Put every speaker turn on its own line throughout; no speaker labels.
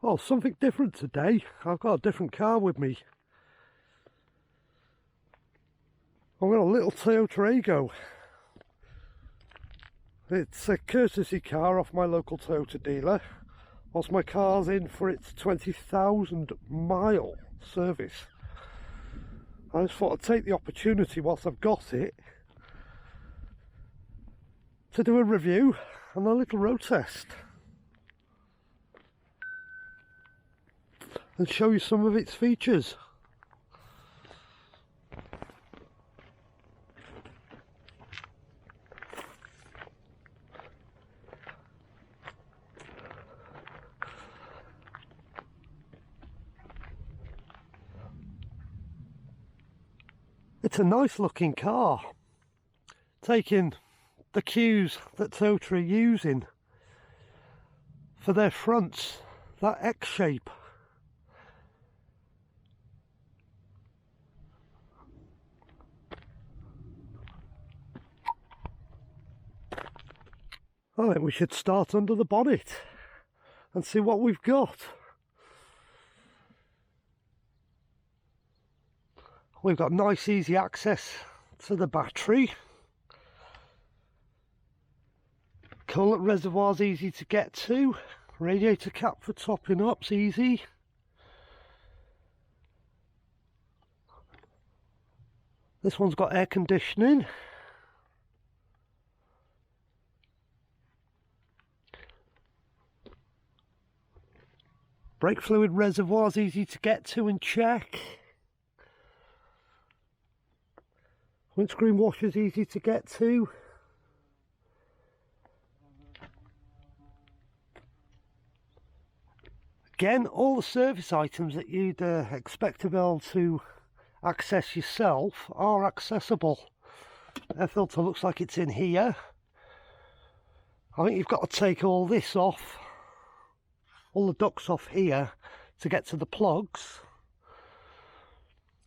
Oh, something different today. I've got a different car with me. I've got a little Toyota Aygo. It's a courtesy car off my local Toyota dealer, whilst my car's in for its 20,000 mile service. I just thought I'd take the opportunity whilst I've got it to do a review and a little road test and show you some of its features. It's a nice looking car, taking the cues that Toyota are using for their fronts, that X shape. I think we should start under the bonnet and see what we've got. We've got nice easy access to the battery. Coolant reservoir's easy to get to. Radiator cap for topping up's easy. This one's got air conditioning. Brake fluid reservoir's easy to get to and check. Windscreen washer's easy to get to. Again, all the service items that you'd expect to be able to access yourself are accessible. Air filter looks like it's in here. I think you've got to take all this off, all the ducts off here to get to the plugs.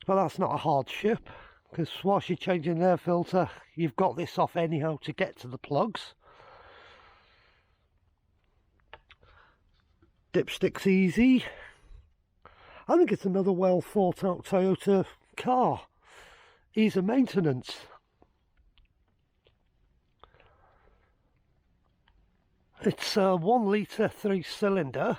But that's not a hardship, because whilst you're changing the air filter, you've got this off anyhow to get to the plugs. Dipstick's easy. I think it's another well thought out Toyota car. Ease of maintenance. It's a 1 litre 3-cylinder.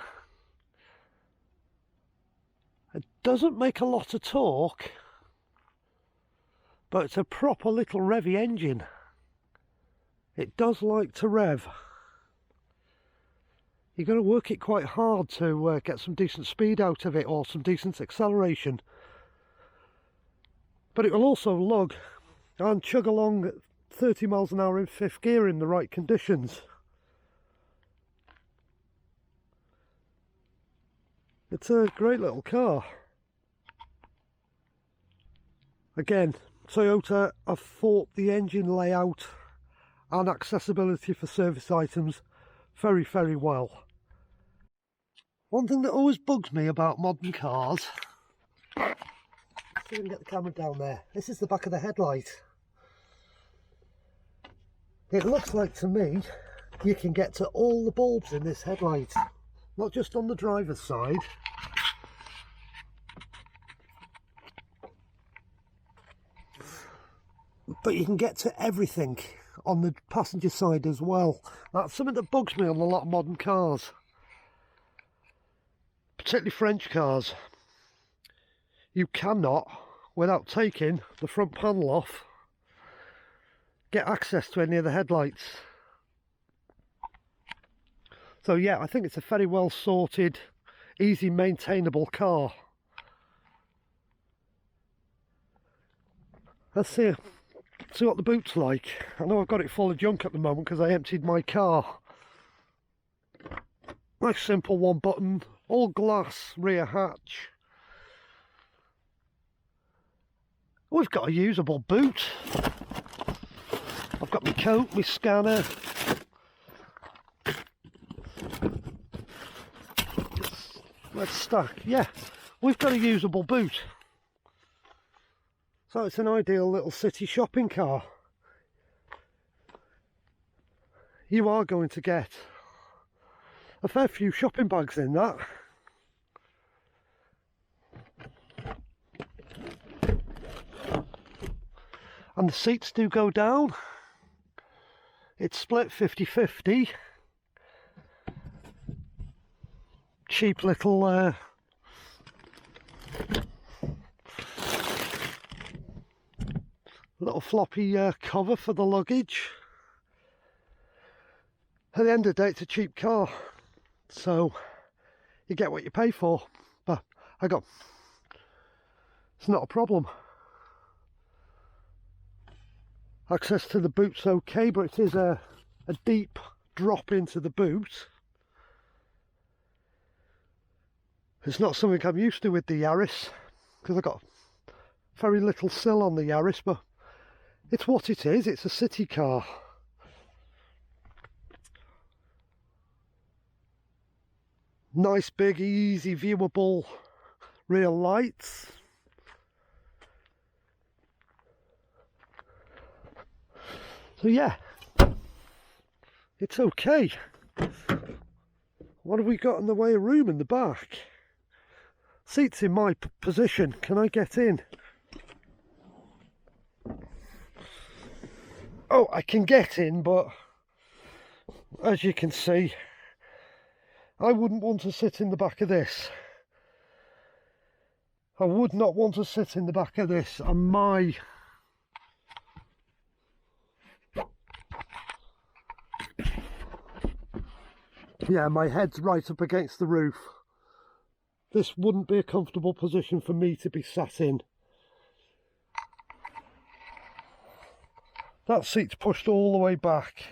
It doesn't make a lot of torque, but it's a proper little revvy engine. It does like to rev. You've got to work it quite hard to get some decent speed out of it, or some decent acceleration. But it will also lug and chug along at 30 miles an hour in 5th gear in the right conditions. It's a great little car. Again, Toyota have thought the engine layout and accessibility for service items very, very well. One thing that always bugs me about modern cars, see if we can get the camera down there, this is the back of the headlight. It looks like to me you can get to all the bulbs in this headlight, not just on the driver's side. But you can get to everything on the passenger side as well. That's something that bugs me on a lot of modern cars, particularly French cars. You cannot, without taking the front panel off, get access to any of the headlights. So yeah, I think it's a very well sorted, easy maintainable car. Let's see what the boot's like. I know I've got it full of junk at the moment because I emptied my car. Nice simple 1 button, all glass rear hatch. We've got a usable boot. I've got my coat, my scanner. Let's stack. Yeah, we've got a usable boot. So it's an ideal little city shopping car. You are going to get a fair few shopping bags in that. and the seats do go down. It's split 50-50. Cheap little little floppy cover for the luggage. At the end of the day, it's a cheap car, so you get what you pay for. But it's not a problem. Access to the boot's okay, but it is a deep drop into the boot. It's not something I'm used to with the Yaris, because I've got very little sill on the Yaris, but it's what it is. It's a city car. Nice big easy viewable rear lights. So yeah, it's okay. What have we got in the way of room in the back? Seats in my position. Can I get in? Oh, I can get in, but as you can see, I wouldn't want to sit in the back of this. I would not want to sit in the back of this, and my head's right up against the roof. This wouldn't be a comfortable position for me to be sat in. That seat's pushed all the way back.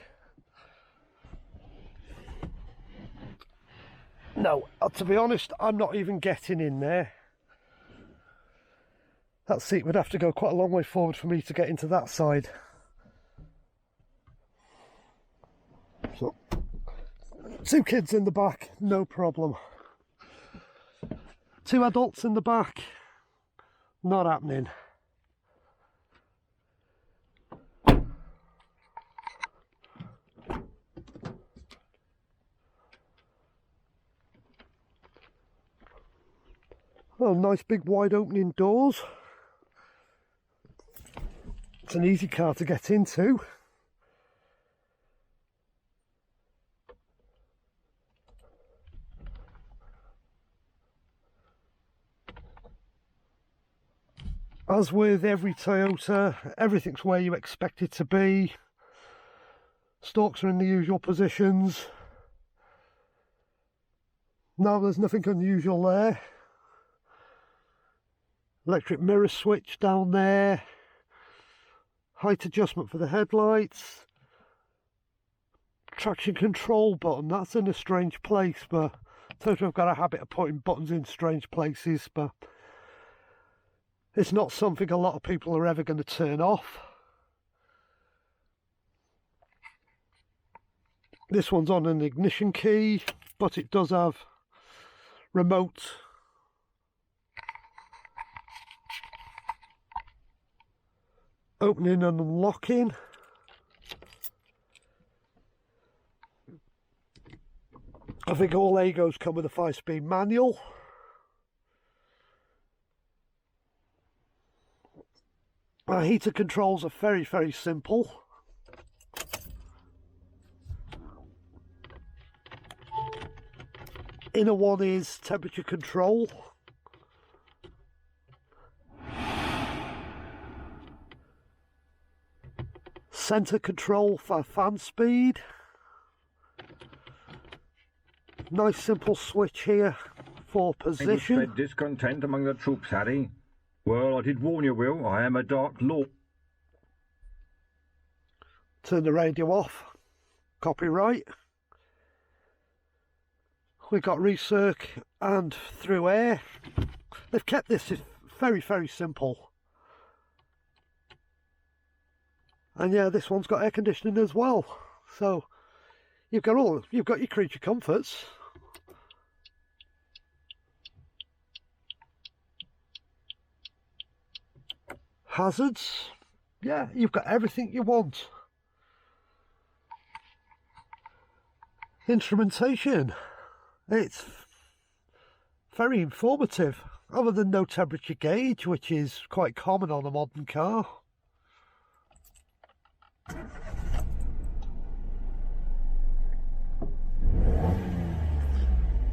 No, to be honest, I'm not even getting in there. That seat would have to go quite a long way forward for me to get into that side. So, 2 kids in the back, no problem. 2 adults in the back, not happening. Oh, nice big wide opening doors. It's an easy car to get into. As with every Toyota, everything's where you expect it to be. Stalks are in the usual positions. No, there's nothing unusual there. Electric mirror switch down there. Height adjustment for the headlights. Traction control button, that's in a strange place, but Toyota have got a habit of putting buttons in strange places, but it's not something a lot of people are ever going to turn off. This one's on an ignition key, but it does have remote opening and unlocking. I think all Aygos come with a 5-speed manual. Heater controls are very, very simple. Inner one is temperature control. Centre control for fan speed. Nice simple switch here for position.
Spread discontent among the troops, Harry. Well, I did warn you, Will. I am a dark lord.
Turn the radio off. Copyright. We've got recirc and through air. They've kept this very, very simple. And yeah, this one's got air conditioning as well. So you've got your creature comforts. Hazards. Yeah, you've got everything you want. Instrumentation. It's very informative, other than no temperature gauge, which is quite common on a modern car.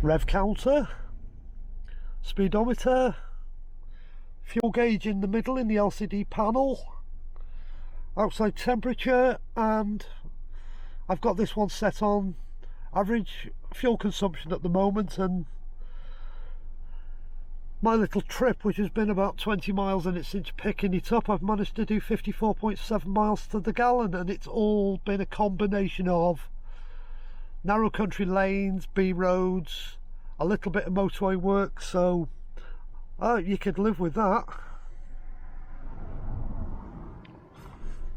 Rev counter, speedometer, fuel gauge in the middle in the LCD panel, outside temperature, and I've got this one set on average fuel consumption at the moment, and my little trip, which has been about 20 miles, and it's since picking it up, I've managed to do 54.7 miles to the gallon, and it's all been a combination of narrow country lanes, B roads, a little bit of motorway work, so you could live with that.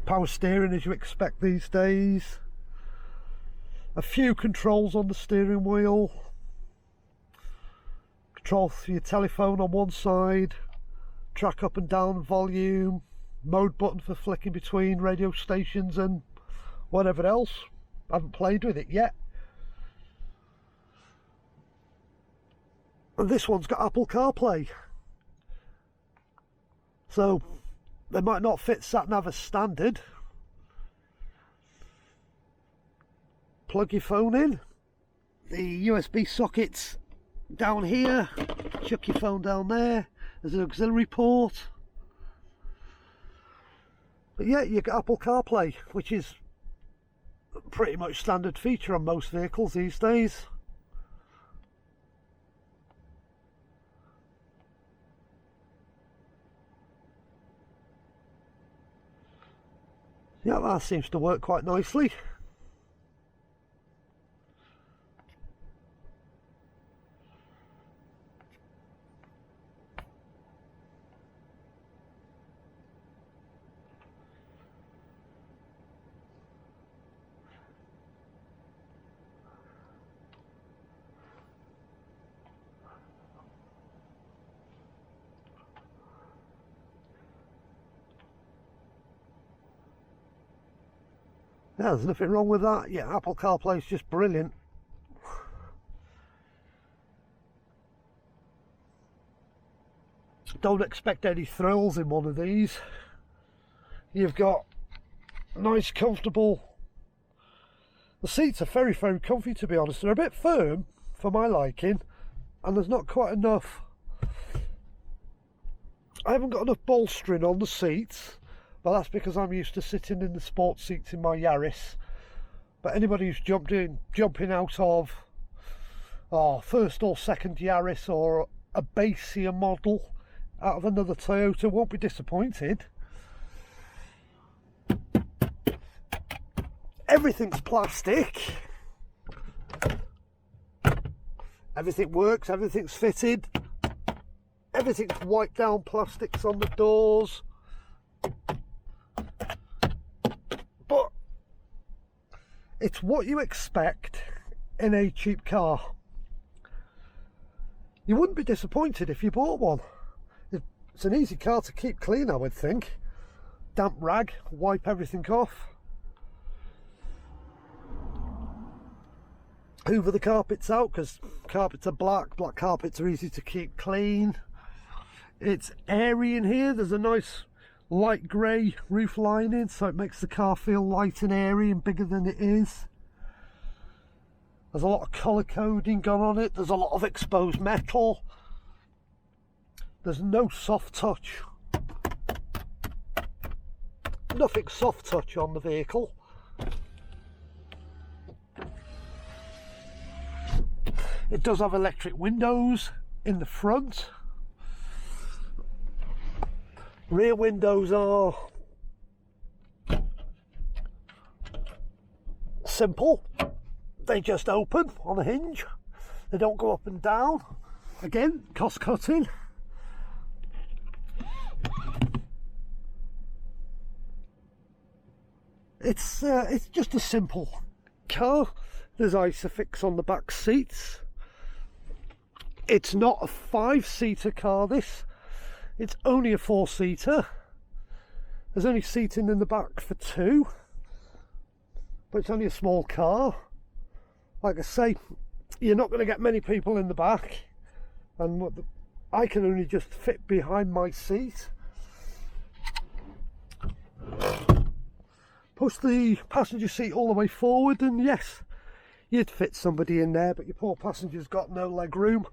Power steering as you expect these days. A few controls on the steering wheel. Control for your telephone on one side. Track up and down volume. Mode button for flicking between radio stations and whatever else. I haven't played with it yet. And this one's got Apple CarPlay. So they might not fit sat-nav as standard. Plug your phone in. The USB sockets down here. Chuck your phone down there. There's an auxiliary port. But yeah, you got Apple CarPlay, which is pretty much standard feature on most vehicles these days. Yeah, that seems to work quite nicely. Yeah, there's nothing wrong with that. Yeah, Apple CarPlay is just brilliant. Don't expect any thrills in one of these. You've got nice, comfortable... The seats are very, very comfy, to be honest. They're a bit firm for my liking, and there's not quite enough... I haven't got enough bolstering on the seats. But that's because I'm used to sitting in the sports seats in my Yaris. But anybody who's jumping out of first or second Yaris or a basier model out of another Toyota won't be disappointed. Everything's plastic. Everything works, everything's fitted. Everything's wiped down plastics on the doors. But it's what you expect in a cheap car. You wouldn't be disappointed if you bought one. It's an easy car to keep clean, I would think. Damp rag, wipe everything off. Hoover the carpets out, because carpets are black. Black carpets are easy to keep clean. It's airy in here. There's a nice light grey roof lining, so it makes the car feel light and airy and bigger than it is. There's a lot of colour coding gone on it. There's a lot of exposed metal. There's no soft touch. Nothing soft touch on the vehicle. It does have electric windows in the front. Rear windows are simple. They just open on a hinge. They don't go up and down. Again, cost cutting. It's just a simple car. There's Isofix on the back seats. It's not a 5-seater car, this. It's only a 4-seater. There's only seating in the back for 2. But it's only a small car. Like I say, you're not going to get many people in the back. And I can only just fit behind my seat. push the passenger seat all the way forward, and yes, you'd fit somebody in there, but your poor passenger's got no leg room.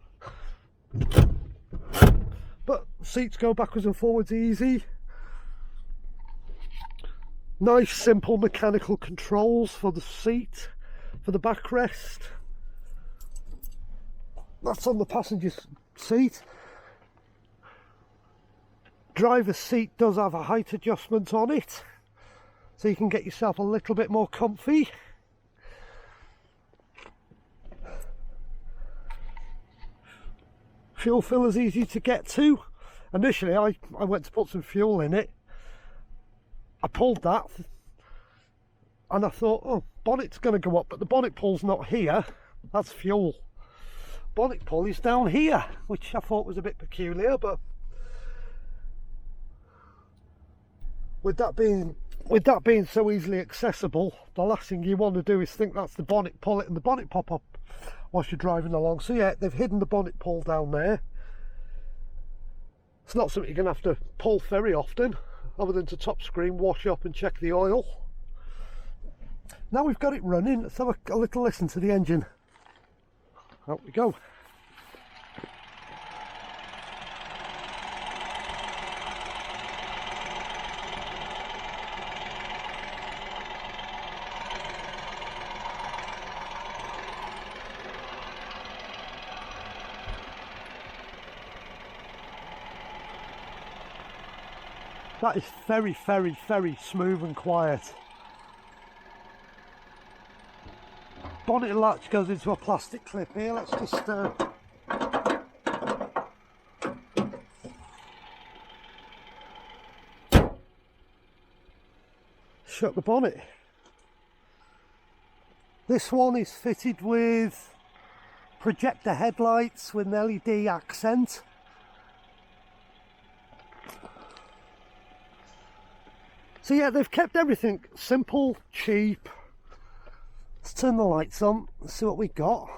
But seats go backwards and forwards easy. Nice simple mechanical controls for the seat, for the backrest. That's on the passenger seat. Driver's seat does have a height adjustment on it, so you can get yourself a little bit more comfy. Fuel filler's easy to get to. Initially I went to put some fuel in it. I pulled that and I thought, oh, bonnet's going to go up, but the bonnet pull's not here. That's fuel. Bonnet pull is down here, which I thought was a bit peculiar, but with that being so easily accessible, the last thing you want to do is think that's the bonnet, pull it and the bonnet pop up whilst you're driving along. So yeah, they've hidden the bonnet pull down there. It's not something you're going to have to pull very often, other than to top screen, wash up and check the oil. Now we've got it running, let's have a little listen to the engine. Out we go. That is very, very, very smooth and quiet. Bonnet latch goes into a plastic clip here. Let's just shut the bonnet. This one is fitted with projector headlights with an LED accent. So yeah, they've kept everything simple, cheap. Let's turn the lights on and see what we got.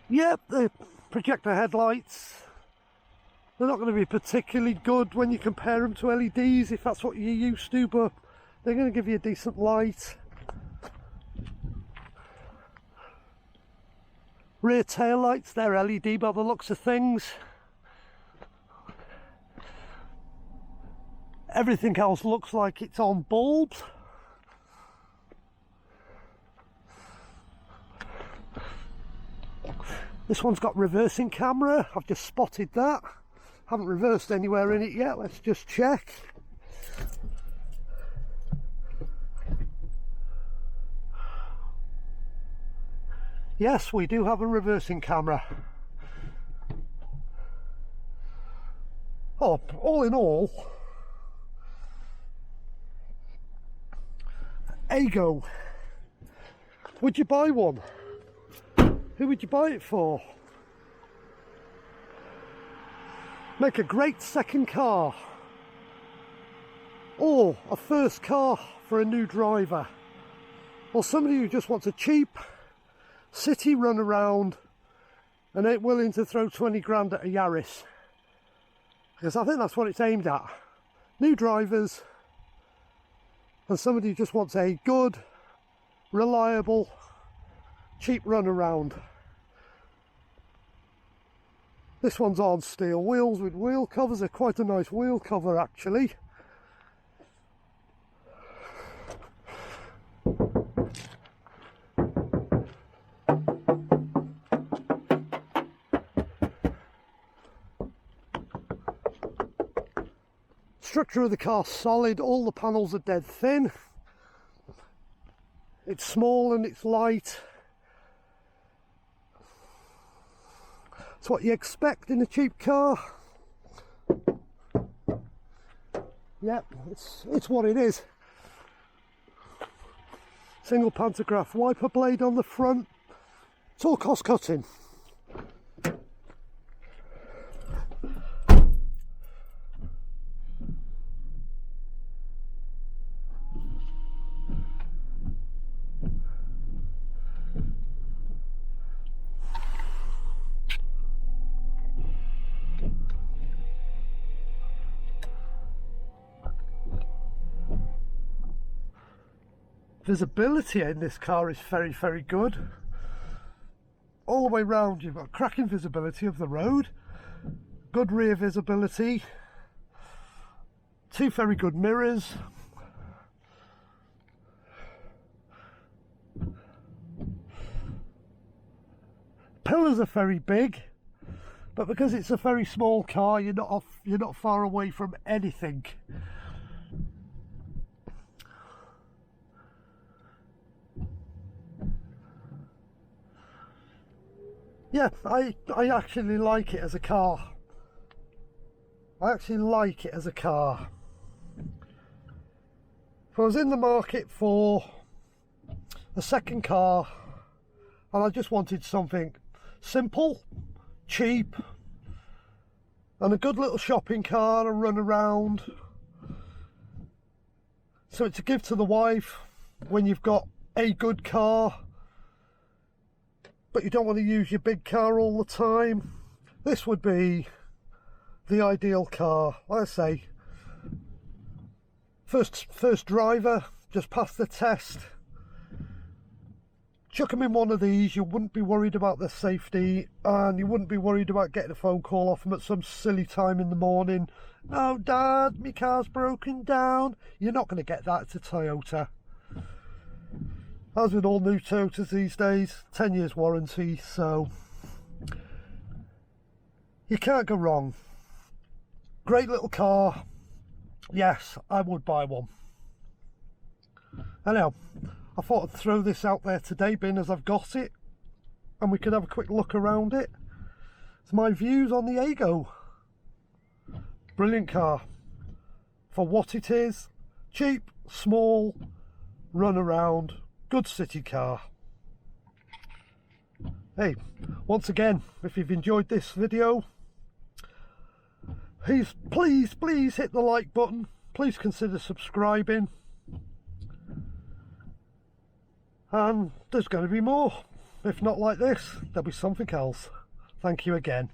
Yep, the projector headlights, they're not going to be particularly good when you compare them to LEDs, if that's what you're used to, but they're going to give you a decent light. Rear tail lights, they're LED by the looks of things. Everything else looks like it's on bulbs. This one's got reversing camera, I've just spotted that. Haven't reversed anywhere in it yet, let's just check. Yes, we do have a reversing camera. Oh, all in all, Aygo. Would you buy one? Who would you buy it for? Make a great second car. Or a first car for a new driver. Or somebody who just wants a cheap city run around and ain't willing to throw 20 grand at a Yaris, because I think that's what it's aimed at. New drivers and somebody who just wants a good, reliable, cheap run around. This one's on steel wheels with wheel covers. They're quite a nice wheel cover actually. Structure of the car solid, all the panels are dead thin. It's small and it's light. It's what you expect in a cheap car. Yep, it's what it is. Single pantograph wiper blade on the front. It's all cost cutting. Visibility in this car is very, very good. All the way round you've got cracking visibility of the road, good rear visibility, 2 very good mirrors, pillars are very big, but because it's a very small car, you're not far away from anything. Yeah, I actually like it as a car. I actually like it as a car. If I was in the market for a second car and I just wanted something simple, cheap, and a good little shopping car and run around, so to give to the wife when you've got a good car but you don't want to use your big car all the time, this would be the ideal car. Like I say, first driver, just passed the test. Chuck them in one of these, you wouldn't be worried about their safety, and you wouldn't be worried about getting a phone call off them at some silly time in the morning. "Oh Dad, my car's broken down." You're not going to get that at a Toyota. As with all new Toyotas these days, 10 years warranty, so you can't go wrong. Great little car. Yes, I would buy one. Anyhow, I thought I'd throw this out there today, being as I've got it, and we could have a quick look around it. It's my views on the Aygo. Brilliant car. For what it is, cheap, small, run around, good city car. Hey, once again, if you've enjoyed this video, please hit the like button. Please consider subscribing. And there's going to be more. If not like this, there'll be something else. Thank you again.